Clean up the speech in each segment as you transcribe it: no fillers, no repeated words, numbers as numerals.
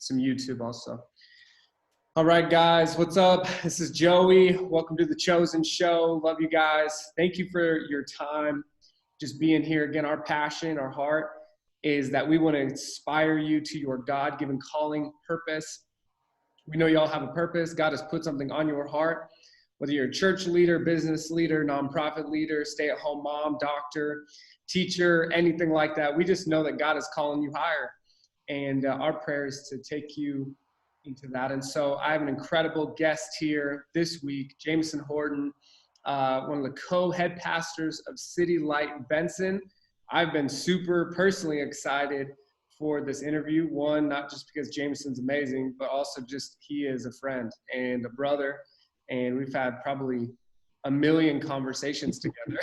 some YouTube also. All right, guys, what's up? This is Joey. Welcome to the Chosen Show. Love you guys. Thank you for your time just being here. Again, our passion, our heart is that we want to inspire you to your God-given calling, purpose. We know y'all have a purpose. God has put something on your heart, whether you're a church leader, business leader, nonprofit leader, stay-at-home mom, doctor, teacher, anything like that. We just know that God is calling you higher. And our prayer is to take you into that. And so I have an incredible guest here this week, Jamison Horton, one of the co-head pastors of City Light Benson. I've been super personally excited for this interview. One, not just because Jamison's amazing, but also just he is a friend and a brother. And we've had probably a million conversations together.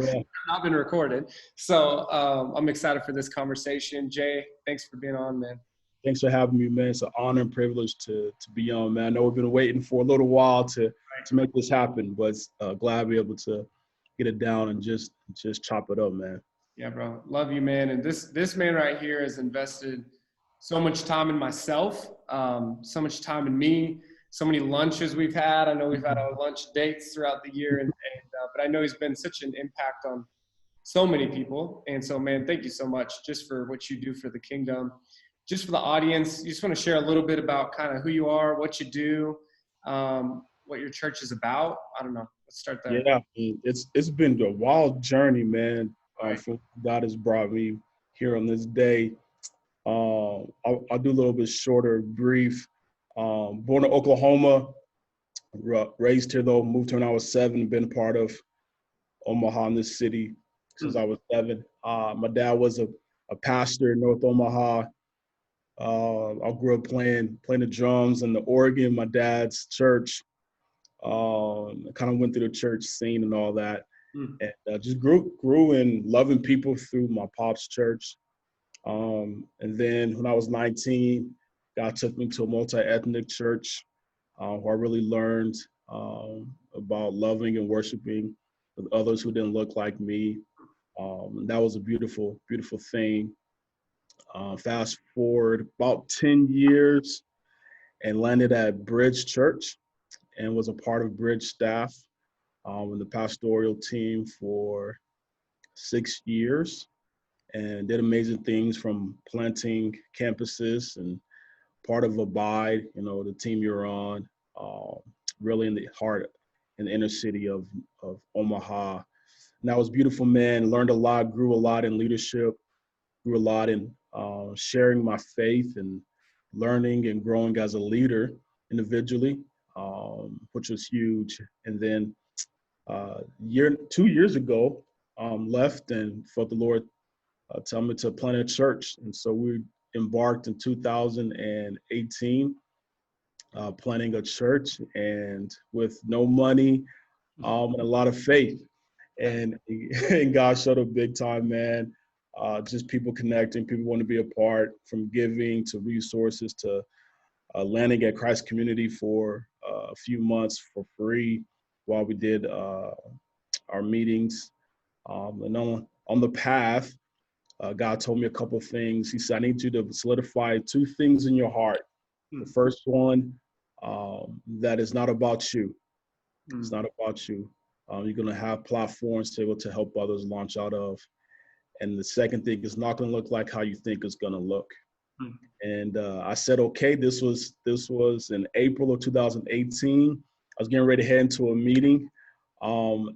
Yeah. Not been recorded. So I'm excited for this conversation. Jay, thanks for being on, man. Thanks for having me, man. It's an honor and privilege to be on, man. I know we've been waiting for a little while to make this happen, but glad to be able to get it down and just chop it up, man. Yeah, bro. Love you, man. And this man right here has invested so much time in myself, so much time in me, so many lunches we've had. I know we've had our lunch dates throughout the year, but I know he's been such an impact on so many people. And so, man, thank you so much just for what you do for the kingdom. Just for the audience, you just want to share a little bit about kind of who you are, what you do, what your church is about. I don't know. Let's start there. Yeah, it's been a wild journey, man. From God has brought me here on this day. I'll do a little bit shorter, brief. Born in Oklahoma, raised here though, moved here when I was 7, been a part of Omaha in this city since I was 7. My dad was a pastor in North Omaha. I grew up playing the drums in the organ, my dad's church. I kind of went through the church scene and all that. And just grew in loving people through my pop's church. And then when I was 19, God took me to a multi-ethnic church where I really learned about loving and worshiping with others who didn't look like me. And that was a beautiful, beautiful thing. Fast forward about 10 years and landed at Bridge Church and was a part of Bridge staff in the pastoral team for 6 years and did amazing things from planting campuses and part of Abide, the team you're on, really in the heart, in the inner city of Omaha. And that was beautiful, man. Learned a lot, grew a lot in leadership, grew a lot in sharing my faith and learning and growing as a leader individually, which was huge. And then 2 years ago, left and felt the Lord tell me to plant a church. And so we embarked in 2018, planting a church, and with no money and a lot of faith. And God showed up big time, man. Just people connecting, people want to be a part, from giving to resources to landing at Christ Community for a few months for free while we did our meetings. And on the path, God told me a couple of things. He said, I need you to solidify 2 things in your heart. The first one, that is not about you. It's not about you. You're going to have platforms to be able to help others launch out of. And the second thing is not going to look like how you think it's going to look. And I said, okay, this was in April of 2018. I was getting ready to head into a meeting for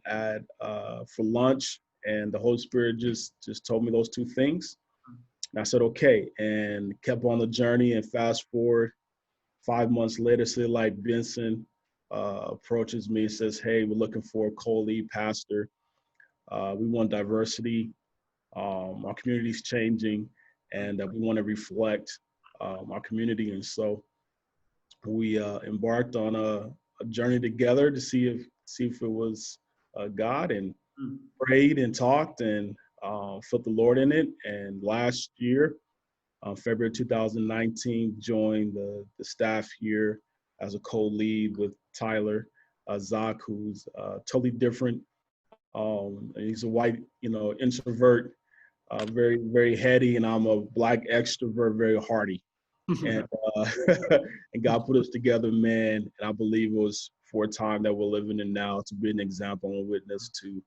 lunch, and the Holy Spirit just told me those 2 things. And I said, okay, and kept on the journey. And fast forward 5 months later, City Light Benson approaches me and says, hey, we're looking for a co-lead pastor. We want diversity. Our community's changing, and we want to reflect our community. And so we embarked on a journey together to see if it was God, and prayed and talked and felt the Lord in it. And last year, February 2019, joined the staff here as a co-lead with Tyler Zach, who's totally different. He's a white, introvert, very, very heady, and I'm a Black extrovert, very hearty. and and God put us together, man. And I believe it was for a time that we're living in now to be an example and witness to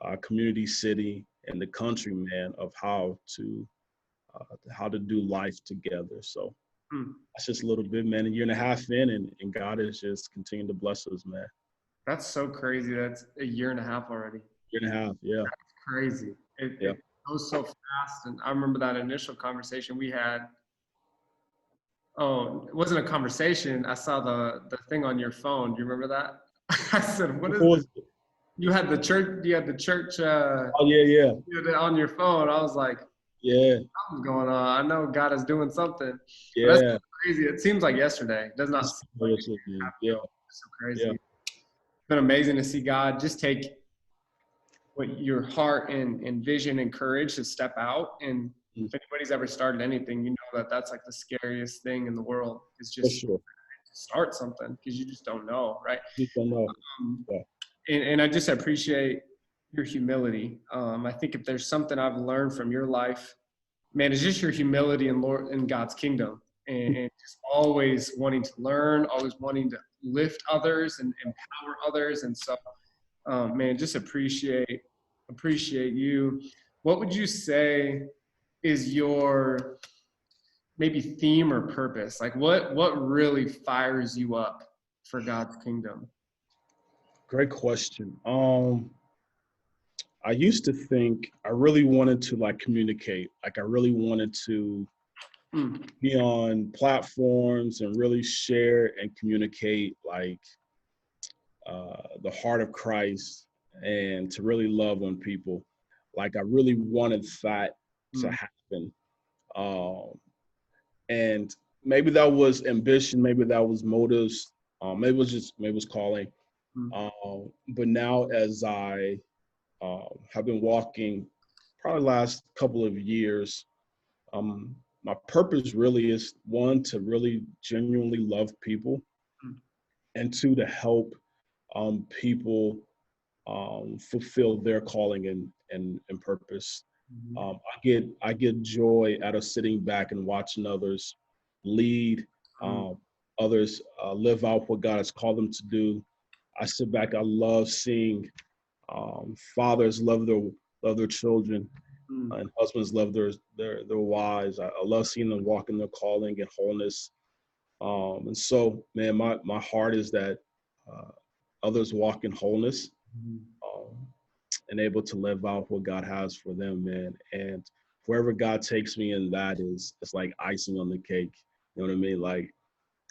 our community, city, and the country, man, of how to do life together. So Hmm. that's just a little bit, man. A year and a half in, and God is just continuing to bless us, man. That's so crazy. That's a year and a half already. Year and a half, yeah, Crazy. yeah. It goes so fast. And I remember that initial conversation we had. Oh, it wasn't a conversation. I saw the thing on your phone. Do you remember that? I said, "What What is this?" was it? You had the church. You had the church. Oh yeah, yeah, You had it on your phone. I was like, yeah, "Something's going on. I know God is doing something." But that's yeah. crazy. It seems like yesterday. It does not It's, seem like it's, yeah, it's so crazy. yeah, It's been amazing to see God just take what your heart and vision and courage to step out. And mm, if anybody's ever started anything, you know that that's like the scariest thing in the world is for just sure. start something because you just don't know, right? Just don't know. Um, Yeah, and I just appreciate your humility. I think if there's something I've learned from your life, man, it's just your humility in Lord in God's kingdom, and just always wanting to learn, always wanting to lift others and empower others. And so, man, just appreciate you. What would you say is your maybe theme or purpose? Like what really fires you up for God's kingdom? great question. I used to think I really wanted to like communicate. Like I really wanted to Mm, be on platforms and really share and communicate like the heart of Christ and to really love on people. Like I really wanted that to mm, happen. Um, and maybe that was ambition, maybe that was motives, maybe it was calling. mm, But now as I have been walking probably last couple of years, um, my purpose really is one to really genuinely love people, mm, and two to help people fulfill their calling and purpose. mm, I get joy out of sitting back and watching others lead, mm, um, others live out what God has called them to do. I sit back. I love seeing fathers love their children, mm. and husbands love their wives. I love seeing them walk in their calling and wholeness. And so, man, my heart is that uh, others walk in wholeness, Mm. um, and able to live out what God has for them, man. And wherever God takes me in, that is it's like icing on the cake. You know what I mean? Like,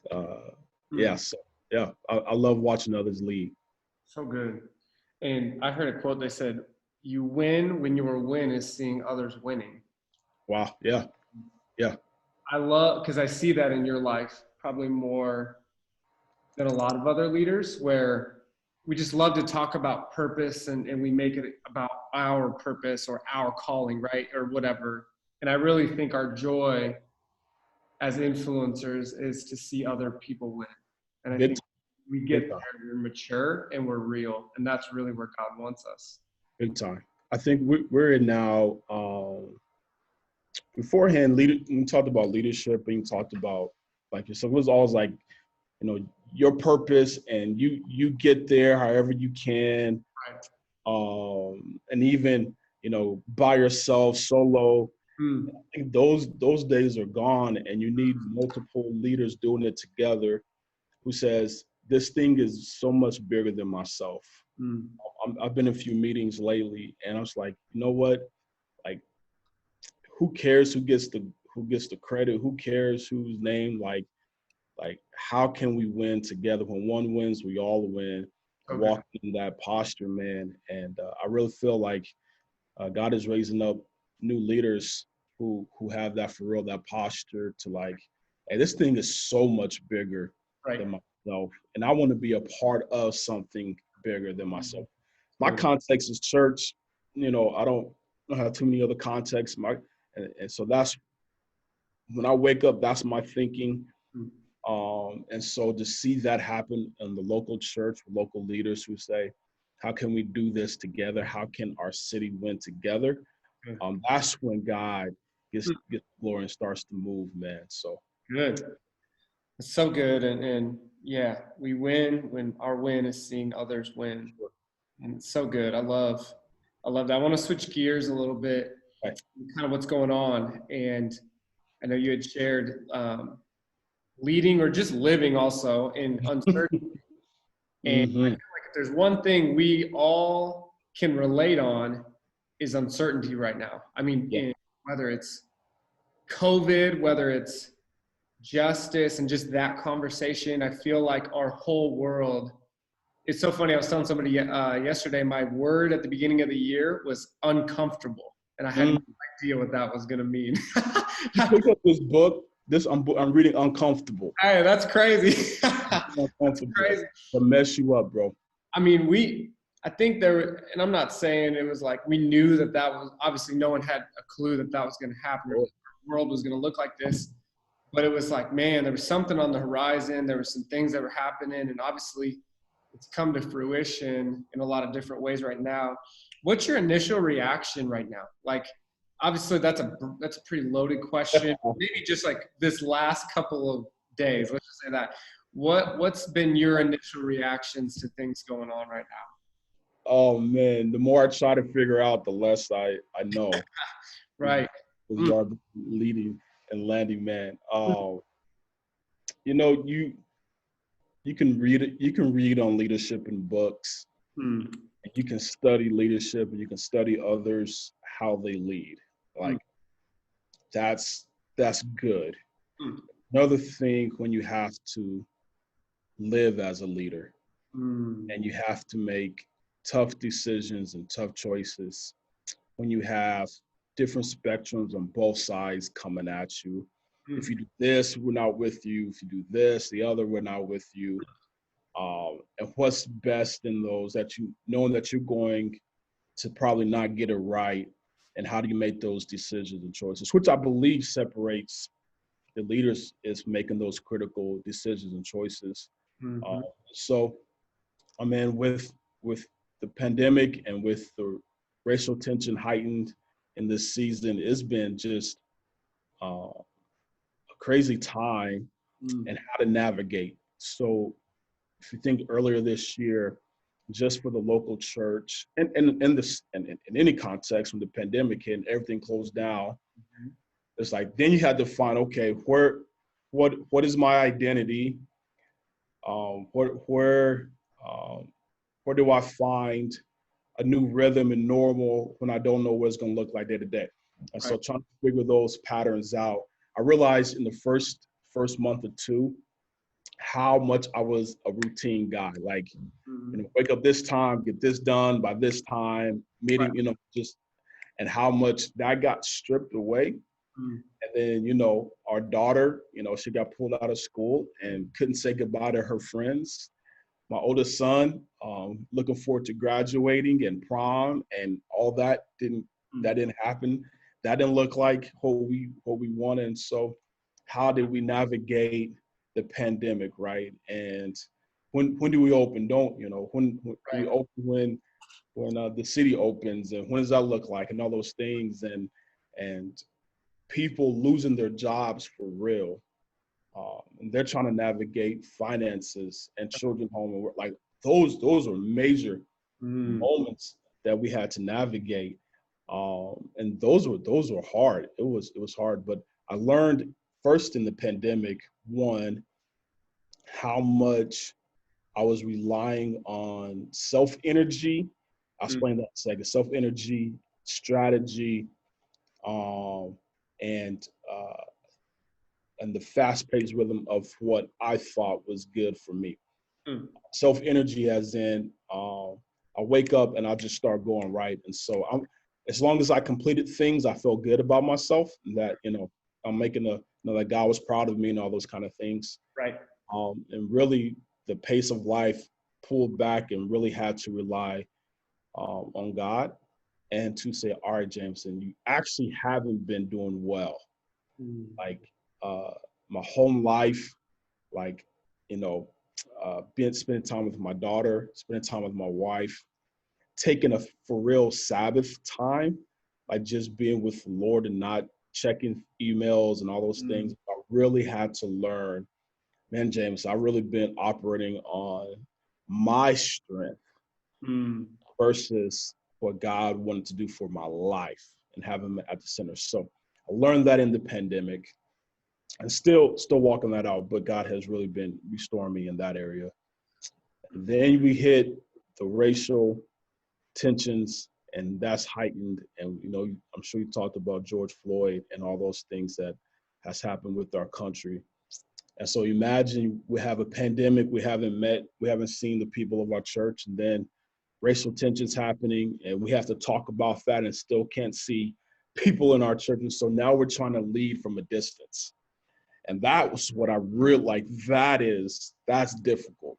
uh, Mm. yeah. So yeah, I love watching others lead. So good. And I heard a quote that said, "You win when your win is seeing others winning." Wow. Yeah. Yeah. I love because I see that in your life probably more than a lot of other leaders, where we just love to talk about purpose and we make it about our purpose or our calling, right? Or whatever. And I really think our joy as influencers is to see other people win. And I Big think time. we get Big time. there, we're mature and we're real. And that's really where God wants us. Big time. I think we're in now. Beforehand, we talked about leadership, and you talked about like yourself. It was always like, your purpose, and you get there however you can, Right. and even by yourself, solo. Mm, I think those days are gone, and you need multiple leaders doing it together. Who says this thing is so much bigger than myself? mm, I've been in a few meetings lately, and I was like, you know what? Like, who cares who gets the credit? Who cares whose name? Like how can we win together? When one wins, we all win. so good. Walk in that posture, man. And I really feel like God is raising up new leaders who have that for real, that posture to like, hey, this thing is so much bigger Right. than myself, and I want to be a part of something bigger than myself. My Good. context is church. I don't have too many other contexts. And so that's when I wake up. That's my thinking. Mm, And so to see that happen in the local church, local leaders who say, how can we do this together? How can our city win together? good. That's when God gets Mm. glory and starts to move, man. So Good. It's so good. And yeah, we win when our win is seeing others win. And it's so good. I love that. I want to switch gears a little bit, Right. kind of what's going on. And I know you had shared leading or just living also in uncertainty. And I feel Mm-hmm. like if there's one thing we all can relate on is uncertainty right now. I mean, Yeah. whether it's COVID, whether it's justice and just that conversation, I feel like our whole world. It's so funny. I was telling somebody yesterday, my word at the beginning of the year was uncomfortable. And I had no Mm. idea what that was going to mean. You pick up this book. I'm reading Uncomfortable. Hey, that's crazy. That's Uncomfortable. crazy. To mess you up, bro. I mean, I think there, and I'm not saying it was like we knew that was obviously no one had a clue that was going to happen or the world was going to look like this. But it was like, man, there was something on the horizon. There were some things that were happening, and obviously it's come to fruition in a lot of different ways right now. What's your initial reaction right now? Like, obviously that's a pretty loaded question. Maybe just like this last couple of days, let's just say that. What's been your initial reactions to things going on right now? Oh man, the more I try to figure out, the less I know. Right. As Mm, you are leading and landing man. mm, You know, you can read it, you can read on leadership in books, mm, and you can study leadership and you can study others how they lead. mm, Like that's good. mm, Another thing when you have to live as a leader mm, and you have to make tough decisions and tough choices when you have different spectrums on both sides coming at you. If mm. you do this, we're not with you. If you do this, the other, we're not with you. And what's best in those that you knowing that you're going to probably not get it right, and how do you make those decisions and choices, which I believe separates the leaders is making those critical decisions and choices. Uh, Mhm. so, I mean, with the pandemic and with the racial tension heightened in this season, it's been just a crazy time Mm, and how to navigate. So, if you think earlier this year, just for the local church, and in this and in any context, when the pandemic hit and everything closed down, mhm. it's like then you had to find, okay, what is my identity? Um, where where um, where do I find a new rhythm and normal when I don't know what it's going to look like day to day? And so Right. trying to figure those patterns out, I realized in the first month or two how much I was a routine guy. Like, Mhm. wake up this time, get this done by this time, Right. meeting, just and how much that got stripped away. Mm, And then, our daughter, she got pulled out of school and couldn't say goodbye to her friends. My oldest son, looking forward to graduating and prom and all that mm. that didn't happen. That didn't look like what we wanted. And so how did we navigate the pandemic, right? And when do we open? When do we Right. open when the city opens, and when does that look like, and all those things, and people losing their jobs for real, and they're trying to navigate finances and children home and work. Like those are major Mm, moments that we had to navigate, and those were hard. It was hard, but I learned first in the pandemic, one, how much I was relying on self energy. I'll mm, explain that in a second. Self energy, strategy, um, and uh, and the fast paced rhythm of what I thought was good for me. mm. Self energy, as in, I wake up and I just start going right. And so as long as I completed things, I felt good about myself, and that, I'm making that God was proud of me and all those kind of things. Right. And really, the pace of life pulled back and really had to rely on God and to say, all right, Jameson, you actually haven't been doing well. Mm, Like, uh, my home life, like, being spending time with my daughter, spending time with my wife, taking a for real Sabbath time, like just being with the Lord and not checking emails and all those mm, things. really had to learn, man, James, I've really been operating on my strength versus what God wanted to do for my life and have him at the center. So I learned that in the pandemic and still walking that out, but God has really been restoring me in that area. And then we hit the racial tensions, and that's heightened. And, you know, I'm sure you talked about George Floyd and all those things that has happened with our country. And so imagine we have a pandemic, we haven't met, we haven't seen the people of our church, and then racial tensions happening, and we have to talk about that and still can't see people in our church. And so now we're trying to lead from a distance. And that was what I really like. That's difficult.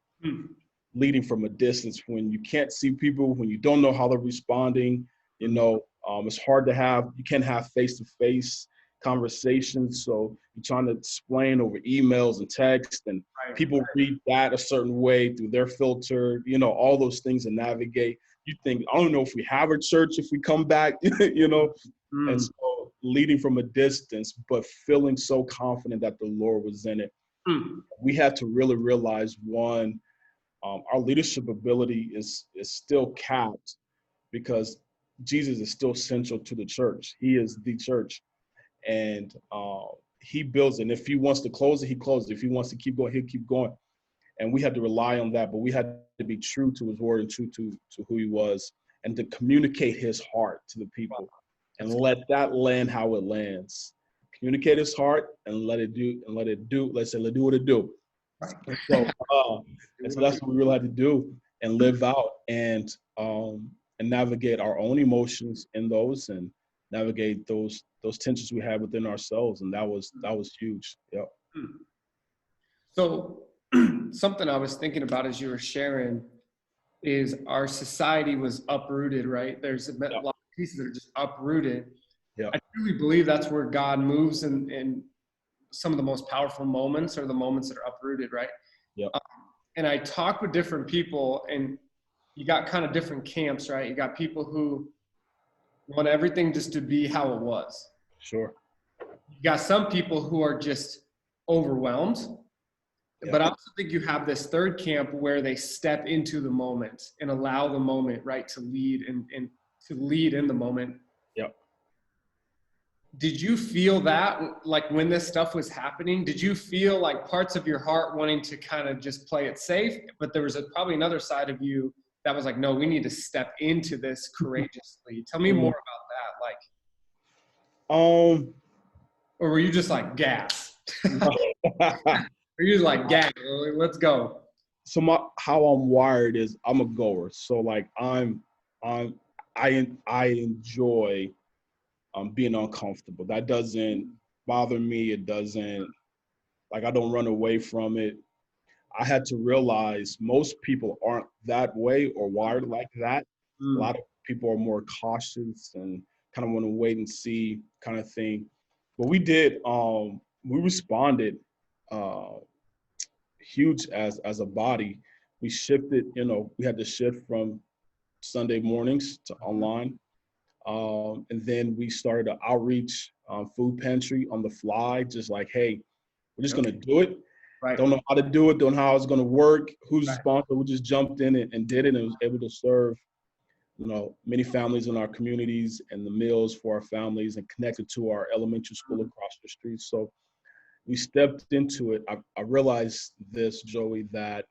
Leading from a distance when you can't see people, when you don't know how they're responding, you know, it's hard to you can't have face-to-face conversations. So you're trying to explain over emails and text, and people read that a certain way through their filter, you know, all those things to navigate. You think, I don't know if we have a church, if we come back, you know, and so leading from a distance, but feeling so confident that the Lord was in it. We had to really realize, one, our leadership ability is still capped because Jesus is still central to the church. He is the church, and he builds it. And if he wants to close it, he closes it. If he wants to keep going, he'll keep going. And we had to rely on that, but we had to be true to his word and true to who he was, and to communicate his heart to the people and let that land how it lands. Communicate his heart and let it do what it do. And so that's what we really had to do and live out and navigate our own emotions in those and navigate those tensions we had within ourselves. And that was huge. Yep. So something I was thinking about as you were sharing is our society was uprooted, right? There's a lot of pieces that are just uprooted. Yeah. I truly believe that's where God moves in some of the most powerful moments, are the moments that are uprooted, right? Yeah. And I talk with different people, and you got kind of different camps, right? You got people who want everything just to be how it was. Sure. You got some people who are just overwhelmed. Yeah. But I also think you have this third camp where they step into the moment and allow the moment, right, to lead and to lead in the moment. Yep. Did you feel that, like, when this stuff was happening? Did you feel like parts of your heart wanting to kind of just play it safe, but there was probably another side of you that was like, no, we need to step into this courageously? Tell me more about that. Like, or were you just like, gas? Or you just like, gas, let's go? So how I'm wired is I'm a goer. So like I enjoy being uncomfortable. That doesn't bother me. It doesn't, like, I don't run away from it. I had to realize most people aren't that way or wired like that. A lot of people are more cautious and kind of want to wait and see kind of thing. But we did, we responded huge as a body. We shifted, you know, we had to shift from Sunday mornings to online. And then we started an outreach food pantry on the fly, just like, hey, we're just going to do it. Right. Don't know how to do it, don't know how it's going to work, who's responsible. We just jumped in and did it, and was able to serve, you know, many families in our communities and the meals for our families, and connected to our elementary school across the street. So we stepped into it. I realized this, Joey, that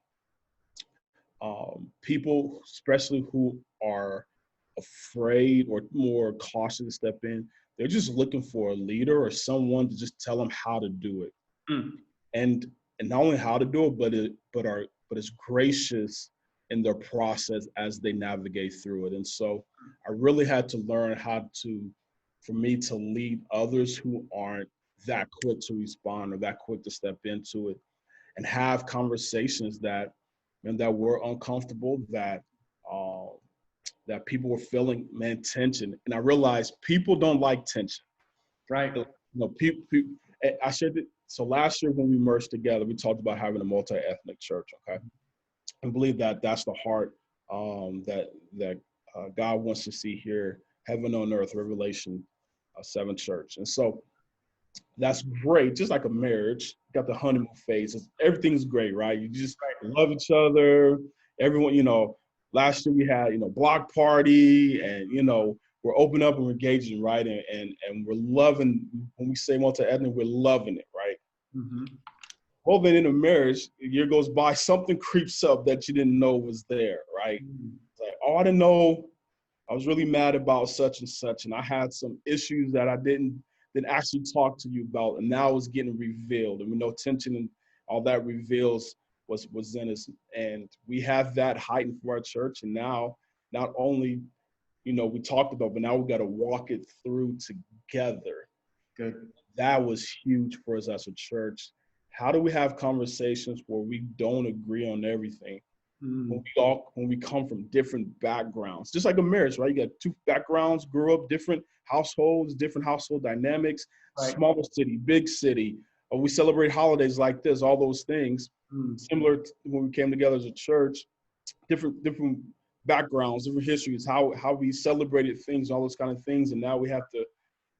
people, especially who are afraid or more cautious to step in, they're just looking for a leader or someone to just tell them how to do it. And not only how to do it, but is gracious in their process as they navigate through it. And so I really had to learn for me to lead others who aren't that quick to respond or that quick to step into it, and have conversations that were uncomfortable, that people were feeling, man, tension. And I realized people don't like tension. Right. You know, people I shared it. So last year when we merged together, we talked about having a multi-ethnic church, okay? I believe that that's the heart that God wants to see here, heaven on earth, Revelation 7 church. And so That's great. Just like a marriage, got the honeymoon phase. Everything's great, right? You just love each other. Everyone, last year we had, block party and, we're open up and we're engaging, right? And we're loving, when we say multi-ethnic, we're loving it, right? Mm-hmm. Well, then in a marriage, a year goes by, something creeps up that you didn't know was there, right? Mm-hmm. It's like, oh, I didn't know. I was really mad about such and such, and I had some issues that I didn't actually talk to you about, and now it's getting revealed. And we know tension and all that reveals was in us, and we have that heightened for our church. And now, not only we talked about, but now we got to walk it through together. Good. That was huge for us as a church. How do we have conversations where we don't agree on everything? When we come from different backgrounds, just like a marriage, right? You got two backgrounds, grew up different households, different household dynamics, right. Smaller city, big city. We celebrate holidays like this, all those things. Similar to when we came together as a church, different backgrounds, different histories, how we celebrated things, all those kind of things. And now we have to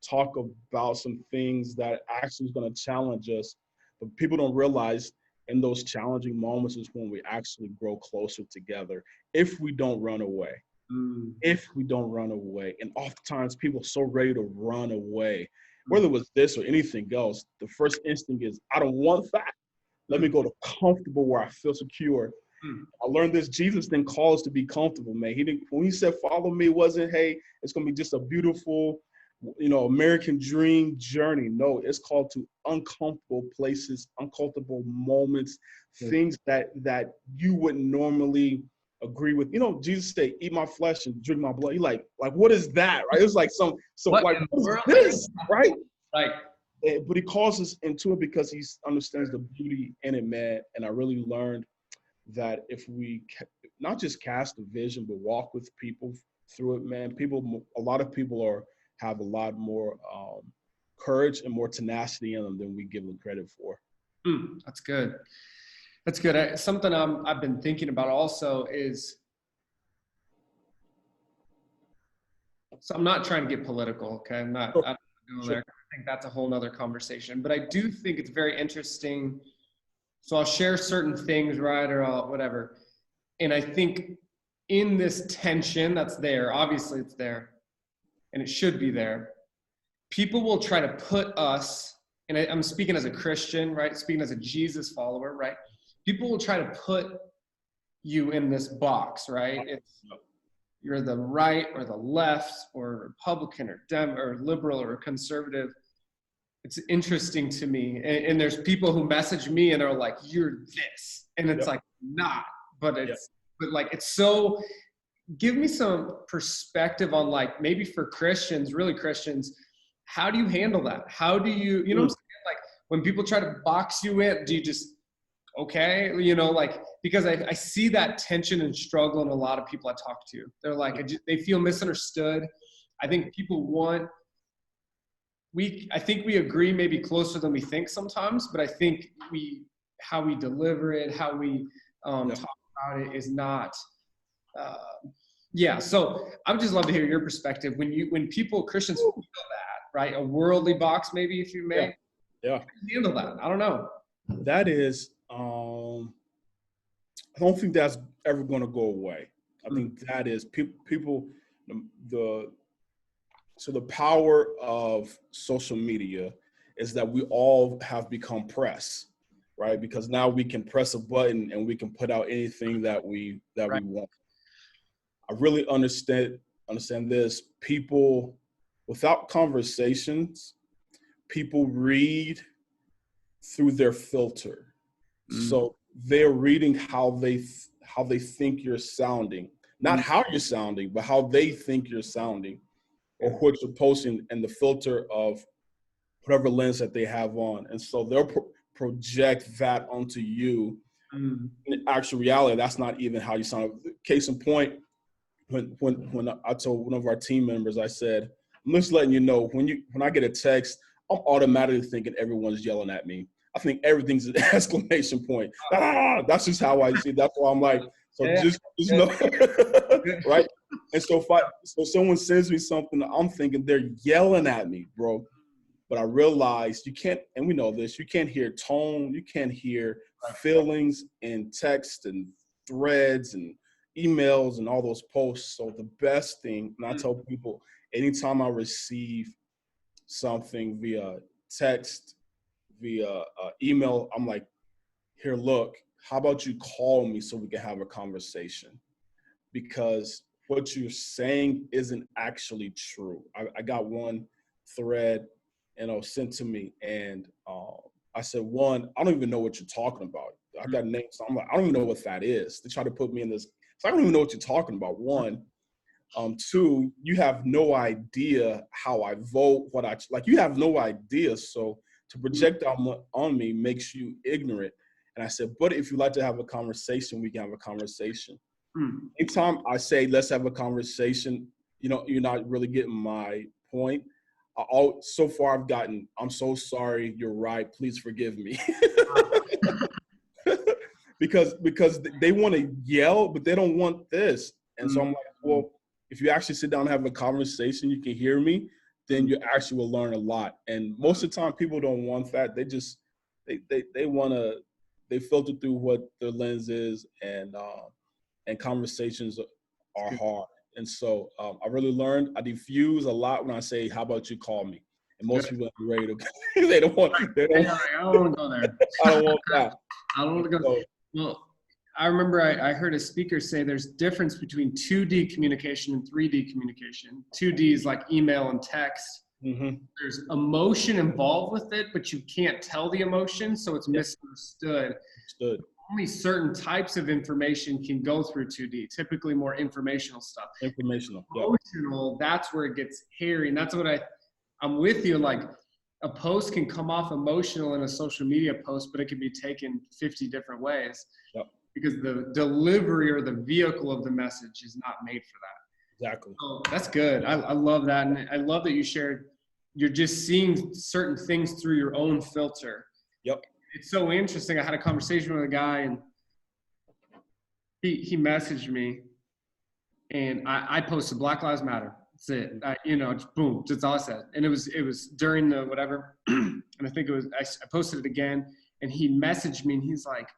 talk about some things that actually is going to challenge us. But people don't realize in those challenging moments is when we actually grow closer together if we don't run away. If we don't run away. And oftentimes people are so ready to run away. Whether it was this or anything else, the first instinct is, I don't want that. Let me go to comfortable where I feel secure. I learned this. Jesus didn't call us to be comfortable, man. When he said, follow me, it wasn't, hey, it's going to be just a beautiful, American dream journey. No, it's called to uncomfortable places, uncomfortable moments, things that you wouldn't normally agree with. Jesus said, eat my flesh and drink my blood. You're like, what is that, right? It's like what is this, right? Right. But he calls us into it because he understands the beauty in it, man. And I really learned that if we not just cast a vision, but walk with people through it, man, a lot of people have a lot more courage and more tenacity in them than we give them credit for. That's good. That's good. Something I've been thinking about also is, so I'm not trying to get political, okay? I don't go there. I think that's a whole nother conversation. But I do think it's very interesting. So I'll share certain things, right, or whatever. And I think in this tension that's there, obviously it's there, and it should be there, people will try to put us, and I'm speaking as a Christian, right? Speaking as a Jesus follower, right? People will try to put you in this box, right? You're the right or the left or Republican or Dem or liberal or conservative. It's interesting to me. And there's people who message me and are like, you're this. And it's like, not, but it's so, give me some perspective on, like, maybe for Christians, really Christians, how do you handle that? How do you know what I'm saying? Like, when people try to box you in, do you just, okay, because I see that tension and struggle in a lot of people I talk to. They're like, they feel misunderstood. I think people I think we agree maybe closer than we think sometimes, but I think how we deliver it, how we talk about it is not, so I would just love to hear your perspective when Christians feel that, right? A worldly box, maybe, if you may. Yeah. How do you handle that? I don't know. That is, I don't think that's ever going to go away. I think that is people, so the power of social media is that we all have become press, right? Because now we can press a button and we can put out anything that we want. I really understand this. People, without conversations, people read through their filter. So they're reading how they think you're sounding, not how you're sounding, but how they think you're sounding, or what you're posting, and the filter of whatever lens that they have on. And so they'll project that onto you. In actual reality, that's not even how you sound. Case in point, when I told one of our team members, I said, I'm just letting you know, when I get a text, I'm automatically thinking everyone's yelling at me. I think everything's an exclamation point. That's just how I see it. That's why I'm like, just know, right? And so someone sends me something, I'm thinking they're yelling at me, bro. But I realized you can't, and we know this, you can't hear tone, you can't hear feelings in text and threads and emails and all those posts. So the best thing, and I tell people, anytime I receive something via text, via email, I'm like, here, look, how about you call me so we can have a conversation? Because what you're saying isn't actually true. I got one thread, sent to me, and I said, one, I don't even know what you're talking about. I got names. So I'm like, I don't even know what that is. They try to put me in this. So I don't even know what you're talking about. One. Two, you have no idea how I vote, you have no idea. So to project on me makes you ignorant. And I said, but if you'd like to have a conversation, we can have a conversation. Anytime I say, let's have a conversation, you're not really getting my point. So far I've gotten, I'm so sorry, you're right, please forgive me. because they want to yell, but they don't want this. And so I'm like, well, if you actually sit down and have a conversation, you can hear me, then you actually will learn a lot. And most of the time people don't want that. They just, they want to, they filter through what their lens is, and conversations are hard. And so I really learned, I diffuse a lot when I say, how about you call me? And most people are ready to, they don't want, I don't want to go there. I don't want that. I don't want to go. So, well, I remember I heard a speaker say there's difference between 2D communication and 3D communication. 2D is like email and text. There's emotion involved with it, but you can't tell the emotion, so it's misunderstood. Only certain types of information can go through 2D, typically more informational stuff. Emotional, that's where it gets hairy. And that's what I'm with you. Like, a post can come off emotional in a social media post, but it can be taken 50 different ways. Because the delivery or the vehicle of the message is not made for that. Exactly. So that's good. I love that. And I love that you shared, you're just seeing certain things through your own filter. It's so interesting. I had a conversation with a guy, and he messaged me, and I posted Black Lives Matter. That's it. Just boom. That's all I said. And it was during the whatever. And I think I posted it again, and he messaged me, and he's like,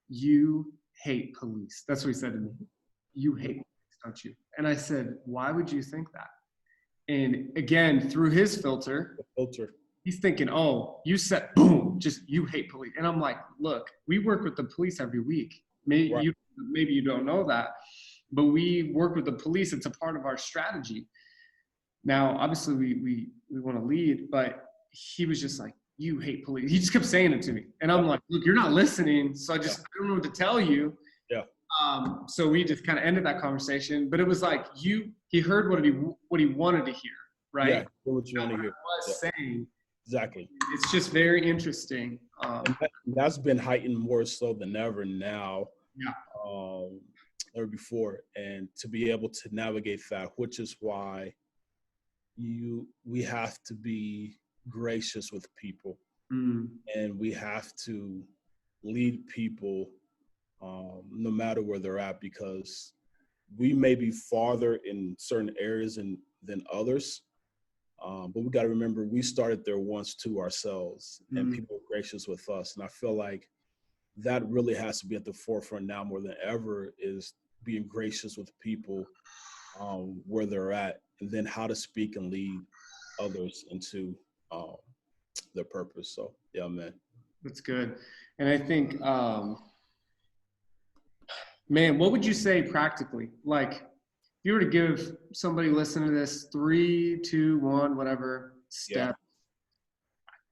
you hate police. That's what he said to me. You hate police, don't you? And I said, why would you think that? And again, through his filter, he's thinking, oh, you said, boom, just you hate police. And I'm like, look, we work with the police every week. Maybe you don't know that, but we work with the police. It's a part of our strategy. Now, obviously, we want to lead, but he was just like, you hate police. He just kept saying it to me. And I'm like, look, you're not listening. So I don't know what to tell you. So we just kind of ended that conversation, but it was like, he heard what he wanted to hear, right? Yeah, what you want to hear. Was saying. Exactly. It's just very interesting. That's been heightened more so than ever now. Or before. And to be able to navigate that, which is why we have to be gracious with people, and we have to lead people no matter where they're at, because we may be farther in certain areas than others, but we got to remember we started there once too ourselves, and people are gracious with us. And I feel like that really has to be at the forefront now more than ever, is being gracious with people where they're at, and then how to speak and lead others into their purpose. So yeah, man, that's good. And I think man, what would you say practically, like if you were to give somebody listening to this 3, 2, 1 whatever step?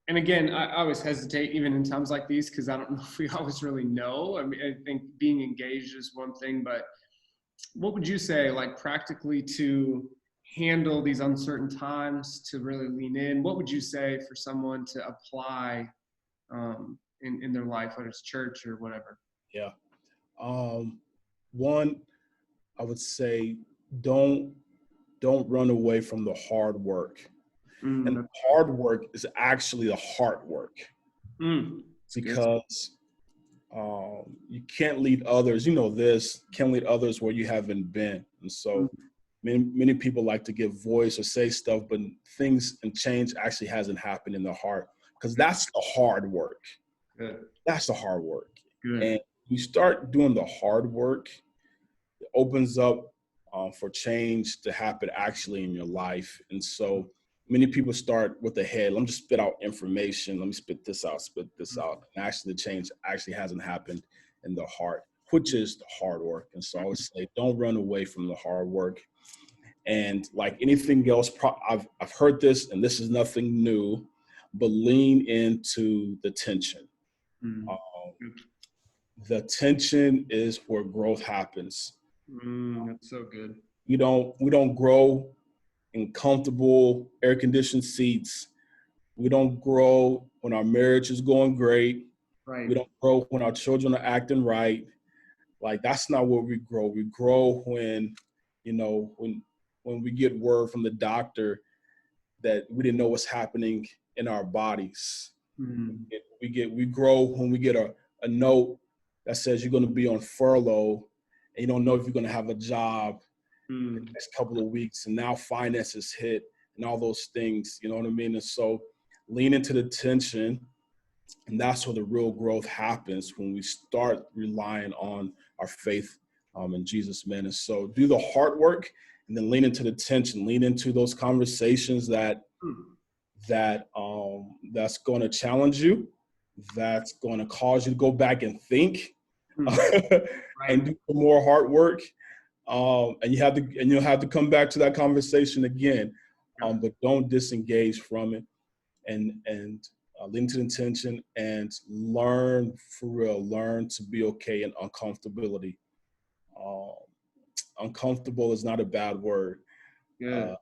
And again, I always hesitate even in times like these, because I don't know if we always really know. I mean, I think being engaged is one thing, but what would you say, like practically, to handle these uncertain times, to really lean in? What would you say for someone to apply in their life, whether it's church or whatever? One, I would say don't run away from the hard work. And the hard work is actually the hard work, because you can't lead others. Can't lead others where you haven't been. And so many people like to give voice or say stuff, but things and change actually hasn't happened in the heart, because that's the hard work. Good. That's the hard work. Good. And you start doing the hard work, it opens up for change to happen actually in your life. And so many people start with the head. Let me just spit out information. Let me spit this out. And actually the change actually hasn't happened in the heart, which is the hard work. And so I would say, don't run away from the hard work. And like anything else, I've heard this, and this is nothing new, but lean into the tension. The tension is where growth happens. That's so good. We don't grow in comfortable air-conditioned seats. We don't grow when our marriage is going great. Right. We don't grow when our children are acting right. Like, that's not where we grow. We grow when, when we get word from the doctor that we didn't know what's happening in our bodies. We grow when we get a note that says you're going to be on furlough and you don't know if you're going to have a job in the next couple of weeks, and now finances hit and all those things, you know what I mean? And so lean into the tension, and that's where the real growth happens, when we start relying on our faith in Jesus, man. And so do the hard work, and then lean into the tension, lean into those conversations that's going to challenge you, that's going to cause you to go back and think and do some more hard work. And you'll have to come back to that conversation again, but don't disengage from it, and lean to the intention and learn for real. Learn to be okay in uncomfortability. Uncomfortable is not a bad word. Good.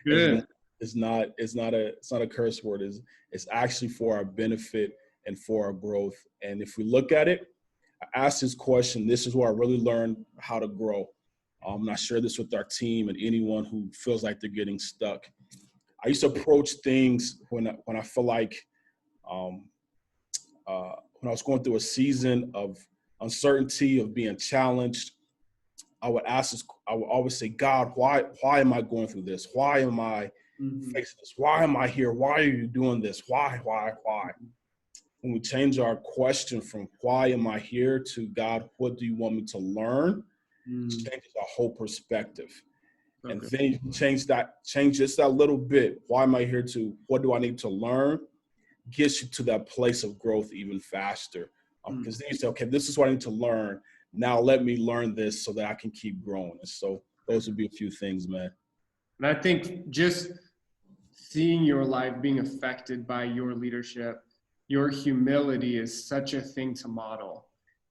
Good. It's not a curse word. It's actually for our benefit and for our growth. And if we look at it, I asked this question. This is where I really learned how to grow. And I share this with our team and anyone who feels like they're getting stuck. I used to approach things when I feel like when I was going through a season of uncertainty, of being challenged, I would always say, God, why am I going through this? Why am I facing this? Why am I here? Why are you doing this? Why? When we change our question from why am I here to God, what do you want me to learn? It changes our whole perspective. Okay. And then you change just that little bit. Why am I here to what do I need to learn? Gets you to that place of growth even faster. Because then you say, okay, this is what I need to learn. Now let me learn this so that I can keep growing. And so those would be a few things, man. And I think just seeing your life being affected by your leadership, your humility is such a thing to model.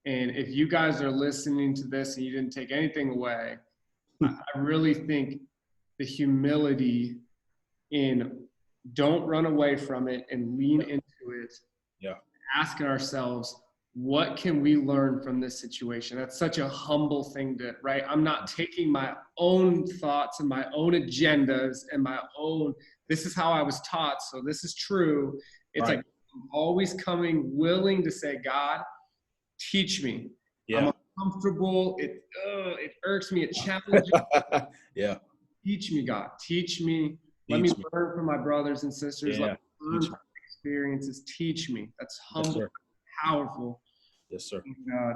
And if you guys are listening to this and you didn't take anything away, I really think the humility in don't run away from it and lean into it. Yeah. Asking ourselves, what can we learn from this situation? That's such a humble thing right? I'm not taking my own thoughts and my own agendas and my own, this is how I was taught, so this is true. It's like I'm always coming willing to say, God, teach me. Yeah. I'm uncomfortable. It irks me. It challenges me. Yeah. Teach me, God. Teach me. Let me learn from my brothers and sisters. Yeah. Let me learn from experiences. Teach me. That's humble, powerful. Yes, sir.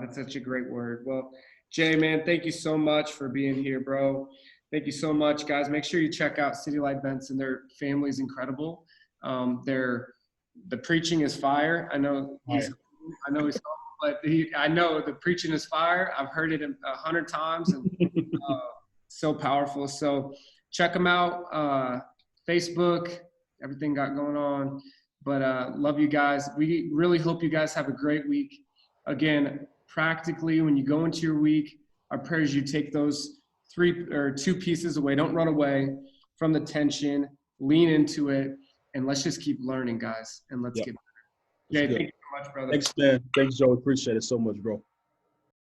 That's such a great word. Well, Jay, man, thank you so much for being here, bro. Thank you so much, guys. Make sure you check out City Light Benson. Their family's incredible. The preaching is fire. I know he's but I know the preaching is fire. I've heard it 100 times, and so powerful. So check them out. Facebook, everything got going on. But love you guys. We really hope you guys have a great week. Again, practically, when you go into your week, our prayer is you take those 2 pieces away. Don't run away from the tension. Lean into it. And let's just keep learning, guys. And let's get better. Jay, thank you so much, brother. Thanks, man. Thanks, Joe. Appreciate it so much, bro.